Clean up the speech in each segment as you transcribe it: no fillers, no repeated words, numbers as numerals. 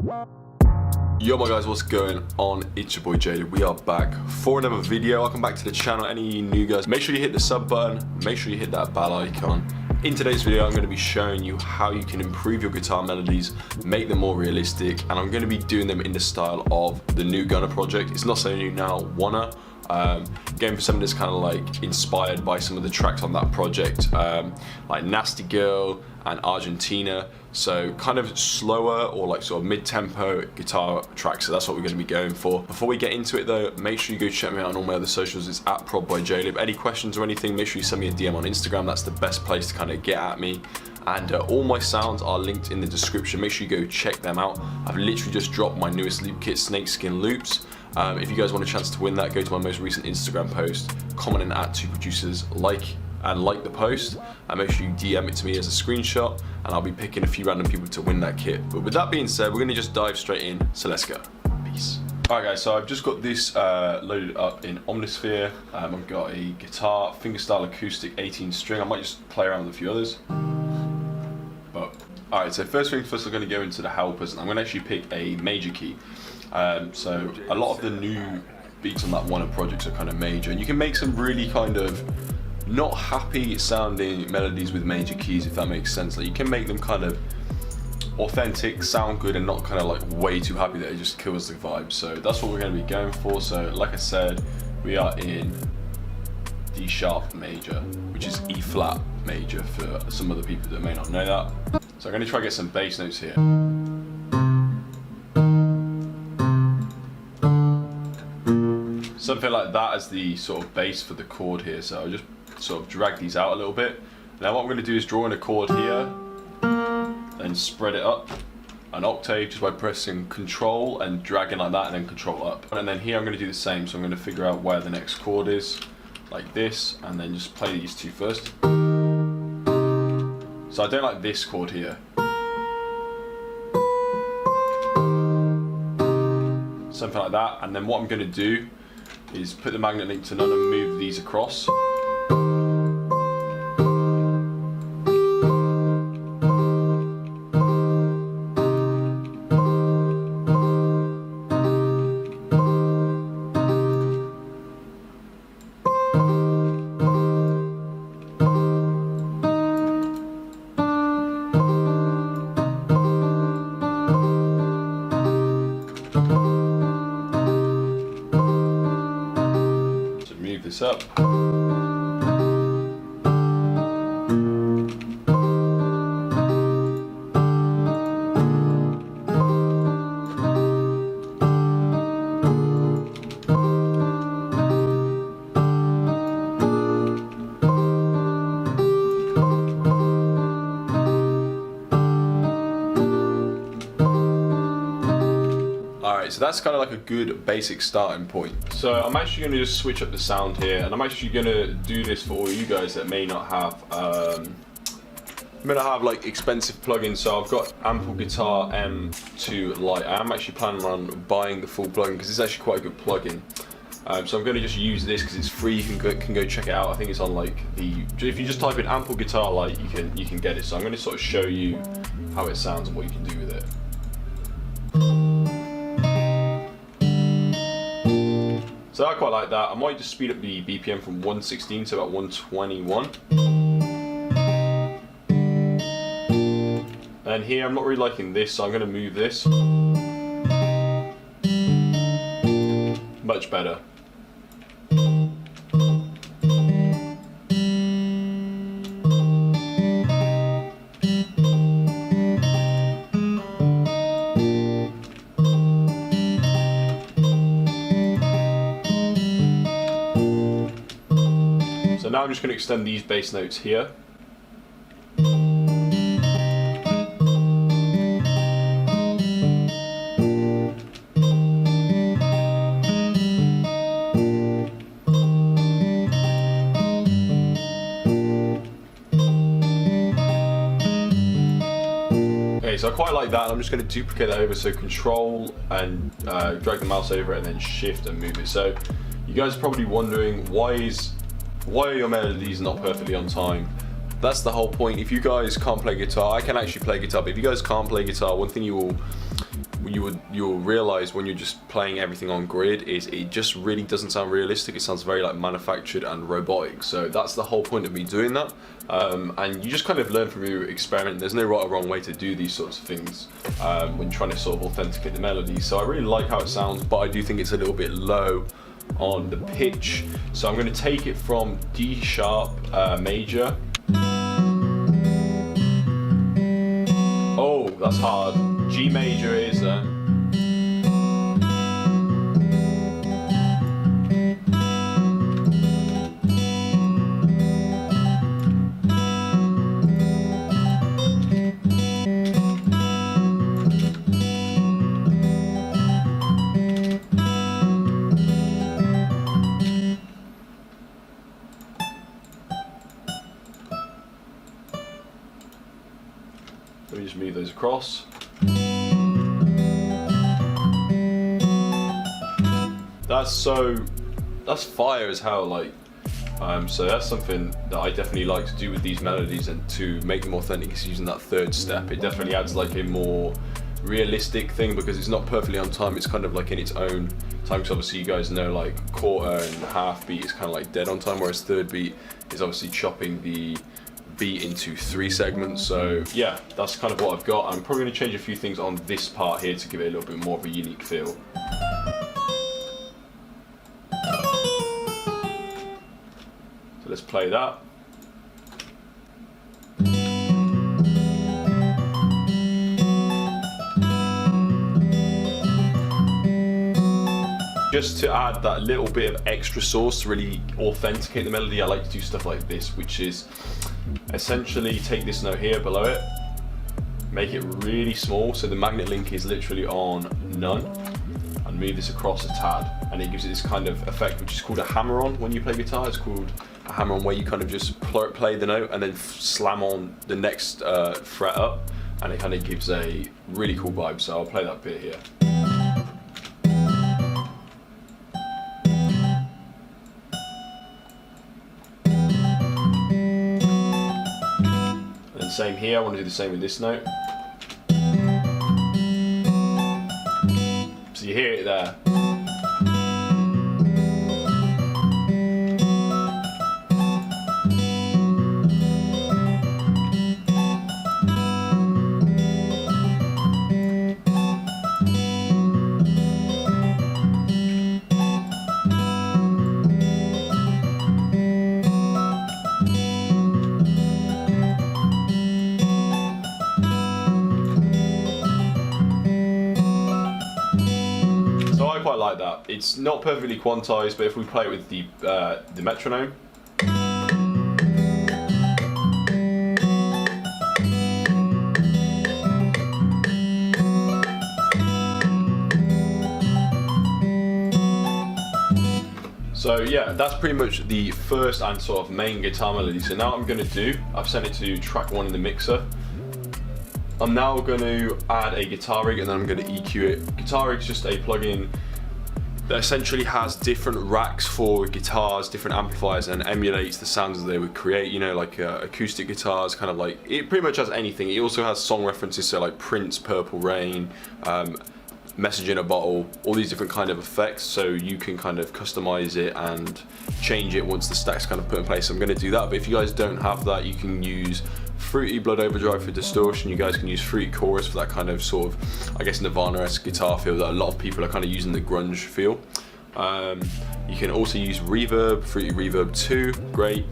Yo my guys, what's going on? It's your boy Jaded. We are back for another video. Welcome back to the channel. Any new guys, make sure you hit the sub button, make sure you hit that bell icon. In today's video, I'm going to be showing you how you can improve your guitar melodies, make them more realistic, and I'm going to be doing them in the style of the new Gunna project. It's not so new now, Wunna. Going for something that's kind of like inspired by some of the tracks on that project, like Nasty Girl and Argentina. So kind of slower or like sort of mid-tempo guitar tracks. So that's what we're going to be going for. Before we get into it though, make sure you go check me out on all my other socials. It's at ProdByJlib. Any questions or anything, make sure you send me a DM on Instagram. That's the best place to kind of get at me. And all my sounds are linked in the description. Make sure you go check them out. I've literally just dropped my newest loop kit, Snakeskin Loops. If you guys want a chance to win that, go to my most recent Instagram post, comment in at 2producers, like the post, and make sure you DM it to me as a screenshot, and I'll be picking a few random people to win that kit. But with that being said, we're gonna just dive straight in, so let's go. Peace. Alright guys, so I've just got this loaded up in Omnisphere. I've got a guitar, fingerstyle acoustic 18 string. I might just play around with a few others. But alright, so first thing first, I'm gonna go into the helpers, and I'm gonna actually pick a major key. So a lot of the new beats on that Wunna projects are kind of major, and you can make some really kind of not happy sounding melodies with major keys, if that makes sense. Like you can make them kind of authentic, sound good, and not kind of like way too happy that it just kills the vibe. So that's what we're going to be going for. So like I said, we are in D sharp major, which is E flat major for some other people that may not know that. So I'm going to try to get some bass notes here. Something like that as the sort of bass for the chord here. So I'll just sort of drag these out a little bit. Now what I'm going to do is draw in a chord here, then spread it up an octave just by pressing Control and dragging like that, and then Control up. And then here I'm going to do the same. So I'm going to figure out where the next chord is, like this, and then just play these two first. So I don't like this chord here. Something like that. And then what I'm going to do is put the magnet link to none and move these across. This up. So that's kind of like a good basic starting point. So I'm actually going to just switch up the sound here, and I'm actually going to do this for all you guys that may not have like expensive plugins. So I've got Ample Guitar M2 Lite. I am actually planning on buying the full plugin because it's actually quite a good plugin. So I'm going to just use this because it's free. You can go check it out. I think it's on like if you just type in Ample Guitar Lite, you can get it. So I'm going to sort of show you how it sounds and what you can do with it. So I quite like that. I might just speed up the BPM from 116 to about 121. And here I'm not really liking this, so I'm going to move this. Much better. So now I'm just going to extend these bass notes here. Okay, so I quite like that, and I'm just going to duplicate that over, so Control and drag the mouse over it, and then Shift and move it. So you guys are probably wondering, why are your melodies not perfectly on time? That's the whole point. If you guys can't play guitar, I can actually play guitar, but if you guys can't play guitar, one thing you will you'll realize when you're just playing everything on grid is it just really doesn't sound realistic. It sounds very like manufactured and robotic. So that's the whole point of me doing that. And you just kind of learn from your experiment. There's no right or wrong way to do these sorts of things when trying to sort of authenticate the melody. So I really like how it sounds, but I do think it's a little bit low on the pitch. So I'm going to take it from D sharp major. Oh, that's hard. G major is let me just move those across. That's fire as hell, like, so that's something that I definitely like to do with these melodies, and to make them authentic is using that third step. It definitely adds like a more realistic thing, because it's not perfectly on time, it's kind of like in its own time, because obviously you guys know like quarter and half beat is kind of like dead on time, whereas third beat is obviously chopping the beat into 3 segments. So yeah, that's kind of what I've got. I'm probably going to change a few things on this part here to give it a little bit more of a unique feel. So let's play that. Just to add that little bit of extra sauce to really authenticate the melody, I like to do stuff like this, which is essentially take this note here below it, make it really small so the magnet link is literally on none, and move this across a tad, and it gives it this kind of effect which is called a hammer-on when you play guitar. It's called a hammer-on, where you kind of just play the note and then slam on the next fret up, and it kind of gives a really cool vibe. So I'll play that bit here. And same here, I want to do the same with this note. So you hear it there. Quite like that. It's not perfectly quantized, but if we play it with the metronome, so yeah, that's pretty much the first and sort of main guitar melody. So now what I'm going to do, I've sent it to track 1 in the mixer. I'm now going to add a guitar rig, and then I'm going to EQ it. Guitar rig is just a plugin that essentially has different racks for guitars, different amplifiers, and emulates the sounds that they would create, you know, like acoustic guitars, kind of like, it pretty much has anything. It also has song references, so like Prince, Purple Rain, Message in a Bottle, all these different kind of effects, so you can kind of customize it and change it once the stack's kind of put in place. So I'm going to do that, but if you guys don't have that, you can use Fruity Blood Overdrive for distortion. You guys can use Fruity Chorus for that kind of sort of, I guess, Nirvana-esque guitar feel that a lot of people are kind of using the grunge feel. You can also use reverb, Fruity Reverb 2, great.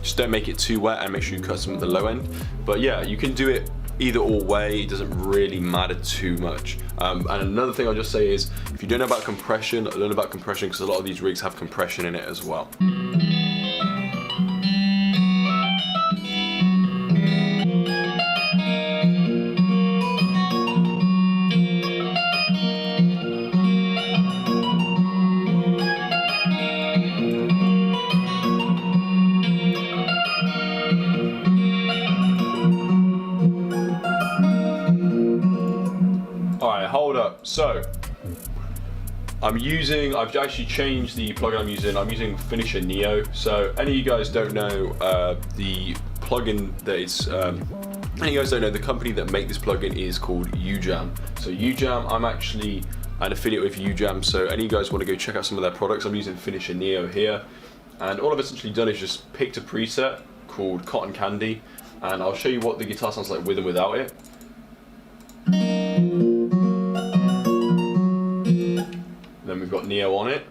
Just don't make it too wet, and make sure you cut some of the low end. But yeah, you can do it either or way, it doesn't really matter too much. And another thing I'll just say is, if you don't know about compression, learn about compression, because a lot of these rigs have compression in it as well. So, I've actually changed the plugin I'm using Finisher Neo. So, any of you guys don't know, the plugin that it's And you guys don't know, the company that make this plugin is called UJam. So UJam, I'm actually an affiliate with UJam, so any of you guys want to go check out some of their products. I'm using Finisher Neo here, and all I've essentially done is just picked a preset called Cotton Candy, and I'll show you what the guitar sounds like with and without it. Then we've got Neo on it.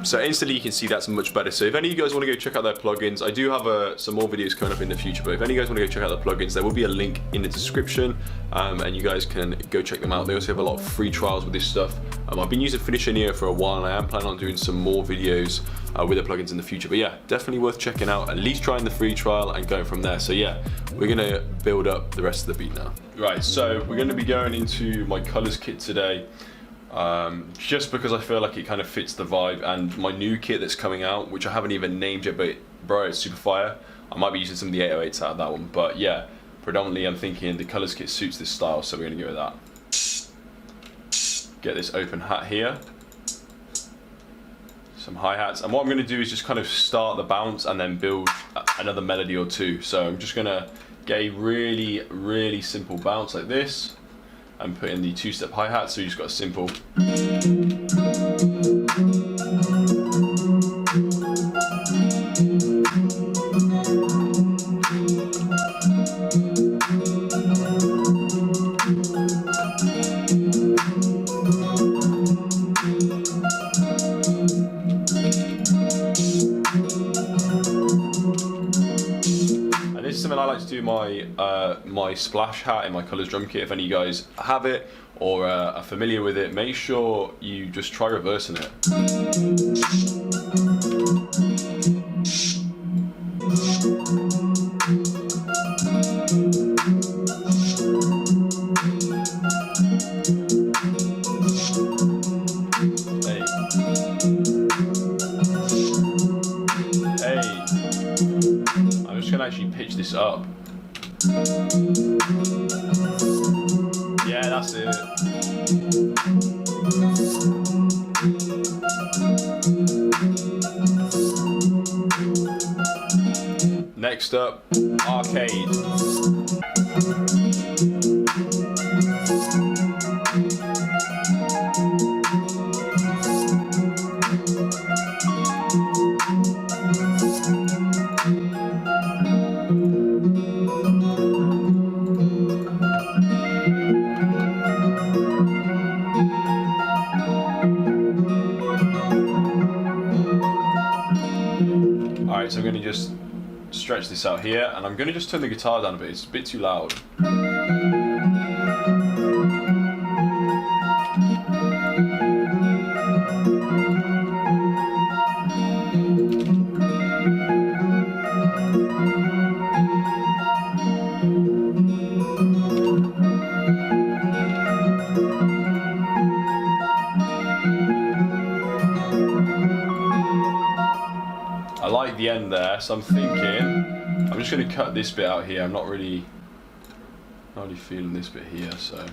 So instantly you can see that's much better. So if any of you guys want to go check out their plugins, I do have some more videos coming up in the future, but if any of you guys want to go check out their plugins, there will be a link in the description, and you guys can go check them out. They also have a lot of free trials with this stuff. I've been using Finisher Neo for a while, and I am planning on doing some more videos with the plugins in the future. But yeah, definitely worth checking out, at least trying the free trial and going from there. So yeah, we're gonna build up the rest of the beat now. Right, so we're gonna be going into my colors kit today. Just because I feel like it kind of fits the vibe, and my new kit that's coming out, which I haven't even named yet, but bro, it's super fire. I might be using some of the 808s out of that one, but yeah, predominantly I'm thinking the colors kit suits this style, so we're gonna go with that. Get this open hat here, some hi-hats, and what I'm gonna do is just kind of start the bounce and then build another melody or two. So I'm just gonna get a really, really simple bounce like this, and put in the two-step hi-hat, so you just got a simple. And this is something I like to do my splash hat in my colours drum kit. If any of you guys have it or are familiar with it, make sure you just try reversing it. Hey. I'm just gonna actually pitch this up. Yeah, that's it. Next up, arcade. Alright, so I'm going to just stretch this out here, and I'm going to just turn the guitar down a bit, it's a bit too loud. I like the end there, so I'm thinking I'm just going to cut this bit out here. I'm not really feeling this bit here, so.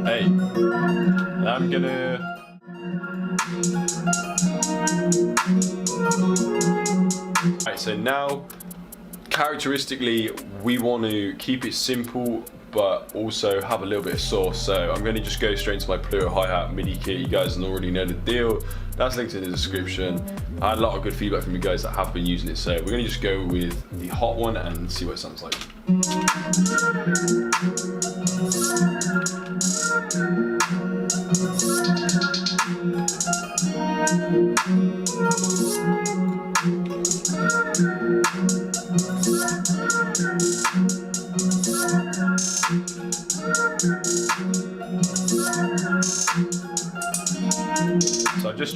Hey, and I'm gonna. Alright, so now, characteristically, we want to keep it simple, but also have a little bit of sauce. So I'm going to just go straight into my Pluto hi-hat MIDI kit. You guys already know the deal. That's linked in the description. I had a lot of good feedback from you guys that have been using it, so we're going to just go with the hot one and see what it sounds like.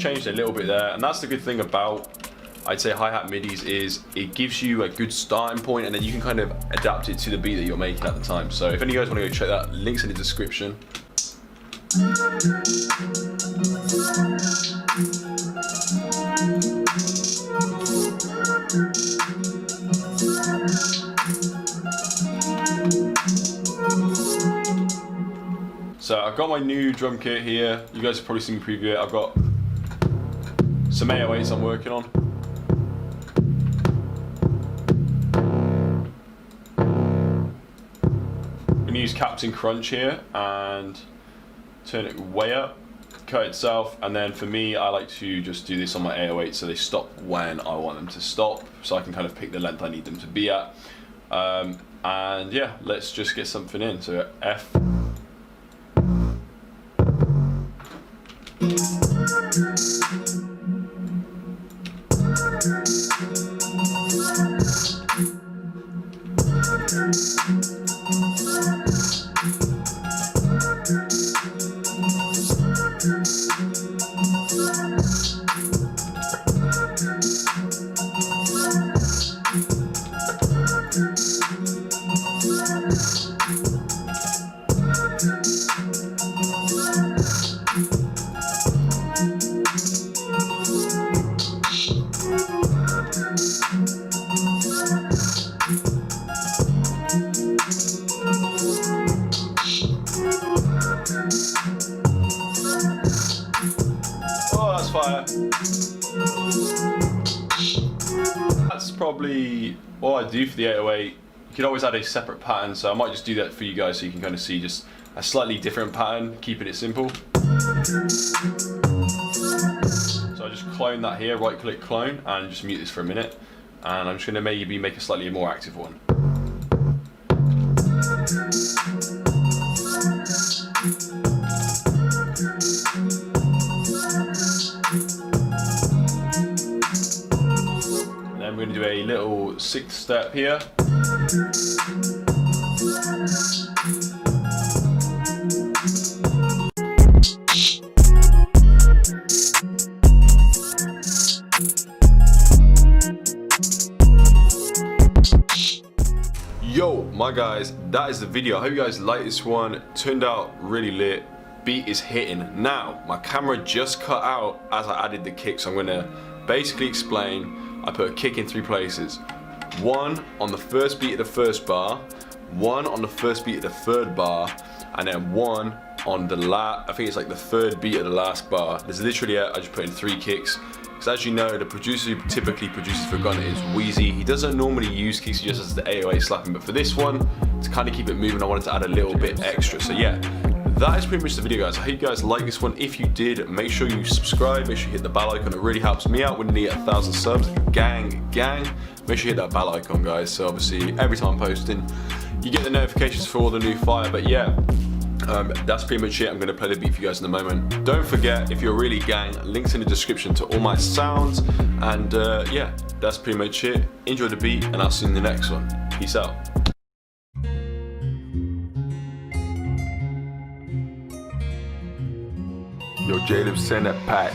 changed a little bit there, and that's the good thing about, I'd say, hi-hat midis, is it gives you a good starting point, and then you can kind of adapt it to the beat that you're making at the time. So if any of you guys want to go check that, links in the description. So I've got my new drum kit here. You guys have probably seen me preview it. I've got some 808s I'm working on. I'm gonna use Captain Crunch here and turn it way up, cut it south, and then for me, I like to just do this on my 808 so they stop when I want them to stop, so I can kind of pick the length I need them to be at. And yeah, let's just get something in. So F. Oh, that's fire. That's probably all I do for the 808. You could always add a separate pattern, so I might just do that for you guys so you can kind of see just a slightly different pattern, keeping it simple. So I just clone that here, right click clone, and just mute this for a minute. And I'm just going to maybe make a slightly more active one. And then we're going to do a little 6th step here. Yo, my guys, that is the video. I hope you guys like this one. Turned out really lit. Beat is hitting. Now, my camera just cut out as I added the kick, so I'm gonna basically explain. I put a kick in 3 places. One on the first beat of the first bar, one on the first beat of the 3rd bar, and then one on the I think it's like the 3rd beat of the last bar. There's literally I just put in 3 kicks. Because as you know, the producer who typically produces for Gunna is Wheezy. He doesn't normally use kicks, he just has the 808 slapping, but for this one, to kind of keep it moving, I wanted to add a little bit extra. So yeah, that is pretty much the video, guys. I hope you guys like this one. If you did, make sure you subscribe, make sure you hit the bell icon. It really helps me out. We need 1,000 subs. Gang. Make sure you hit that bell icon, guys. So obviously, every time I'm posting, you get the notifications for all the new fire. But yeah, that's pretty much it. I'm going to play the beat for you guys in a moment. Don't forget, if you're really gang, links in the description to all my sounds. And yeah, that's pretty much it. Enjoy the beat, and I'll see you in the next one. Peace out. Yo, Jaleb, send that pack.